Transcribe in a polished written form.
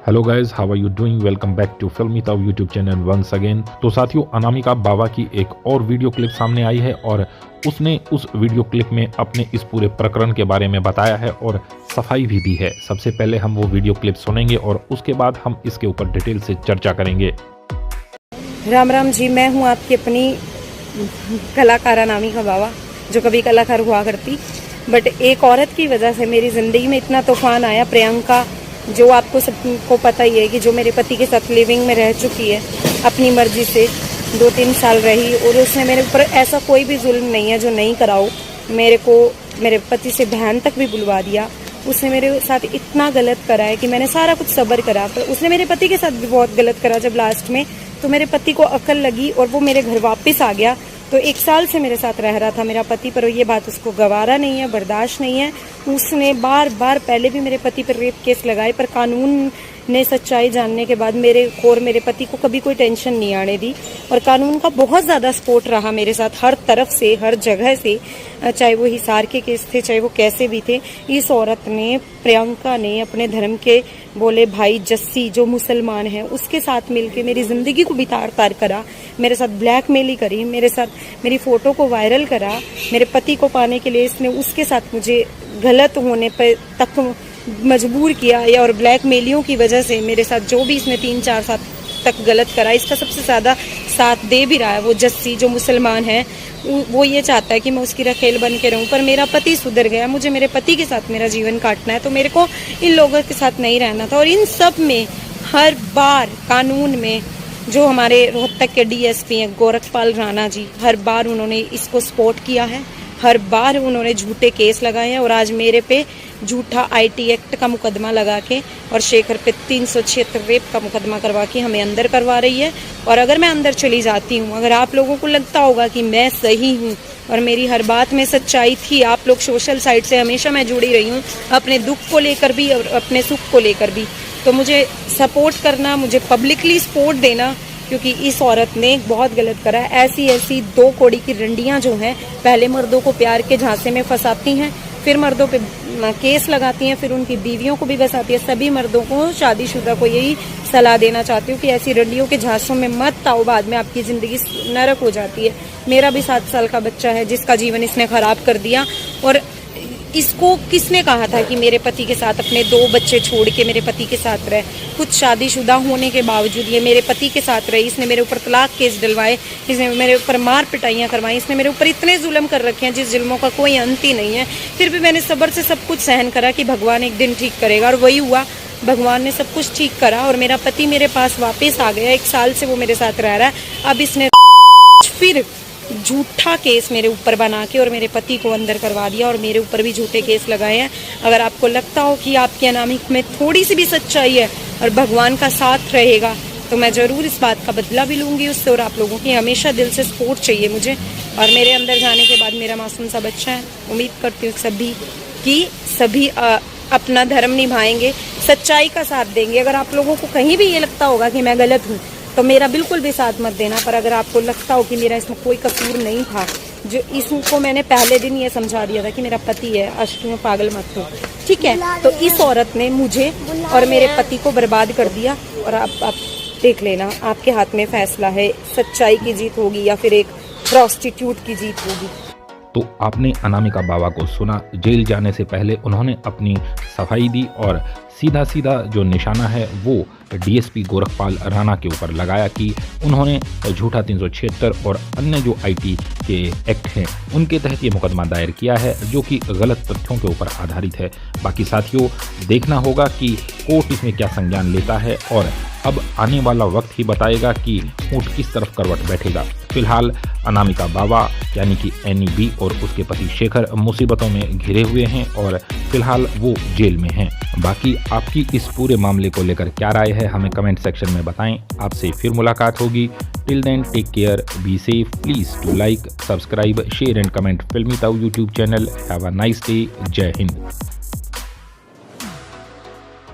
Hello guys, how are you doing? Welcome back to Filmi Tau YouTube channel once again. तो साथियों, अनामिका बावा की एक और वीडियो क्लिप सामने आई है और उसने उस वीडियो क्लिप में अपने इस पूरे प्रकरण के बारे में बताया है और सफाई भी दी है। सबसे पहले हम वो वीडियो क्लिप सुनेंगे और उसके बाद हम इसके ऊपर डिटेल से चर्चा करेंगे। राम राम जी, मैं हूँ आपकी अपनी कलाकार अनामिका बावा, जो कभी कलाकार हुआ करती। बट एक औरत की वजह से मेरी ज़िंदगी में इतना तूफान आया। प्रियंका, जो आपको सबको पता ही है कि जो मेरे पति के साथ लिविंग में रह चुकी है, अपनी मर्जी से 2-3 साल रही, और उसने मेरे ऊपर ऐसा कोई भी जुल्म नहीं है जो नहीं कराओ। मेरे को मेरे पति से बहन तक भी बुलवा दिया। उसने मेरे साथ इतना गलत करा है कि मैंने सारा कुछ सब्र करा, पर उसने मेरे पति के साथ भी बहुत गलत करा। जब लास्ट में तो मेरे पति को अकल लगी और वो मेरे घर वापस आ गया। तो 1 साल से मेरे साथ रह रहा था मेरा पति, पर ये बात उसको गवारा नहीं है, बर्दाश्त नहीं है। उसने बार बार पहले भी मेरे पति पर रेप केस लगाए, पर कानून ने सच्चाई जानने के बाद मेरे पति को कभी कोई टेंशन नहीं आने दी। और कानून का बहुत ज़्यादा सपोर्ट रहा मेरे साथ, हर तरफ से, हर जगह से। चाहे वो हिसार के केस थे, चाहे वो कैसे भी थे। इस औरत ने, प्रियंका ने, अपने धर्म के बोले भाई जस्सी, जो मुसलमान है, उसके साथ मिलके मेरी ज़िंदगी को बिताड़ करा। मेरे साथ ब्लैकमेली करी, मेरे साथ मेरी फ़ोटो को वायरल करा। मेरे पति को पाने के लिए इसने उसके साथ मुझे गलत होने पर तक मजबूर किया, या और ब्लैकमेलियों की वजह से मेरे साथ जो भी इसने 3-4 साल तक गलत करा, इसका सबसे ज़्यादा साथ दे भी रहा है वो जस्सी, जो मुसलमान है। वो ये चाहता है कि मैं उसकी रखेल बन के रहूं, पर मेरा पति सुधर गया। मुझे मेरे पति के साथ मेरा जीवन काटना है, तो मेरे को इन लोगों के साथ नहीं रहना था। और इन सब में हर बार कानून में जो हमारे रोहतक के डीएसपी हैं गोरखपाल राणा जी, हर बार उन्होंने इसको सपोर्ट किया है। हर बार उन्होंने झूठे केस लगाए हैं, और आज मेरे पे झूठा आईटी एक्ट का मुकदमा लगा के और शेखर पे 376 रेप का मुकदमा करवा के हमें अंदर करवा रही है। और अगर मैं अंदर चली जाती हूँ, अगर आप लोगों को लगता होगा कि मैं सही हूँ और मेरी हर बात में सच्चाई थी, आप लोग सोशल साइट से हमेशा मैं जुड़ी रही हूँ, अपने दुख को लेकर भी और अपने सुख को लेकर भी, तो मुझे सपोर्ट करना, मुझे पब्लिकली सपोर्ट देना, क्योंकि इस औरत ने बहुत गलत करा है। ऐसी 2 कौड़ी की रंडियां जो हैं, पहले मर्दों को प्यार के झांसे में फंसाती हैं, फिर मर्दों पे केस लगाती हैं, फिर उनकी बीवियों को भी फंसाती है। सभी मर्दों को, शादीशुदा को यही सलाह देना चाहती हूँ कि ऐसी रंडियों के झांसों में मत आओ, बाद में आपकी ज़िंदगी नरक हो जाती है। मेरा भी 7 साल का बच्चा है जिसका जीवन इसने खराब कर दिया। और इसको किसने कहा था कि मेरे पति के साथ अपने 2 बच्चे छोड़ के मेरे पति के साथ रहे? खुद शादीशुदा होने के बावजूद ये मेरे पति के साथ रही। इसने मेरे ऊपर तलाक केस डलवाए, इसने मेरे ऊपर मार पिटाइयाँ करवाई, इसने मेरे ऊपर इतने जुल्म कर रखे हैं जिस जुल्मों का कोई अंत ही नहीं है। फिर भी मैंने सब्र से सब कुछ सहन करा कि भगवान एक दिन ठीक करेगा, और वही हुआ। भगवान ने सब कुछ ठीक करा और मेरा पति मेरे पास वापस आ गया। 1 साल से वो मेरे साथ रह रहा है। अब इसने फिर झूठा केस मेरे ऊपर बना के और मेरे पति को अंदर करवा दिया, और मेरे ऊपर भी झूठे केस लगाए हैं। अगर आपको लगता हो कि आपकी अनामिका में थोड़ी सी भी सच्चाई है और भगवान का साथ रहेगा, तो मैं ज़रूर इस बात का बदला भी लूँगी उससे। और आप लोगों की हमेशा दिल से सपोर्ट चाहिए मुझे। और मेरे अंदर जाने के बाद मेरा मासूम सा बच्चा है। उम्मीद करती हूँ सभी अपना धर्म निभाएंगे, सच्चाई का साथ देंगे। अगर आप लोगों को कहीं भी ये लगता होगा कि मैं गलत हूँ, तो मेरा बिल्कुल भी साथ मत देना। पर अगर आपको लगता हो कि मेरा इसमें कोई कसूर नहीं था, जो इसको मैंने पहले दिन ये समझा दिया था कि मेरा पति है, अश्क में पागल मत हो, ठीक है? तो इस औरत ने मुझे और मेरे पति को बर्बाद कर दिया। और आप देख लेना, आपके हाथ में फैसला है, सच्चाई की जीत होगी या फिर एक प्रॉस्टिट्यूट की जीत होगी। तो आपने अनामिका बावा को सुना। जेल जाने से पहले उन्होंने अपनी सफाई दी और सीधा जो निशाना है वो डीएसपी गोरखपाल राणा के ऊपर लगाया कि उन्होंने झूठा 376 और अन्य जो आईटी के एक्ट हैं उनके तहत ये मुकदमा दायर किया है, जो कि गलत तथ्यों के ऊपर आधारित है। बाकी साथियों, देखना होगा कि कोर्ट इसमें क्या संज्ञान लेता है, और अब आने वाला वक्त ही बताएगा कि ऊँट किस तरफ करवट बैठेगा। फिलहाल अनामिका बावा यानी कि एनी बी और उसके पति शेखर मुसीबतों में घिरे हुए हैं और फिलहाल वो जेल में हैं। बाकी आपकी इस पूरे मामले को लेकर क्या राय है, हमें कमेंट सेक्शन में बताएं। आपसे फिर मुलाकात होगी। Till then, take care, be safe. Please to like, subscribe, share and comment Filmi Tau YouTube channel. Have a nice day. Jai Hind.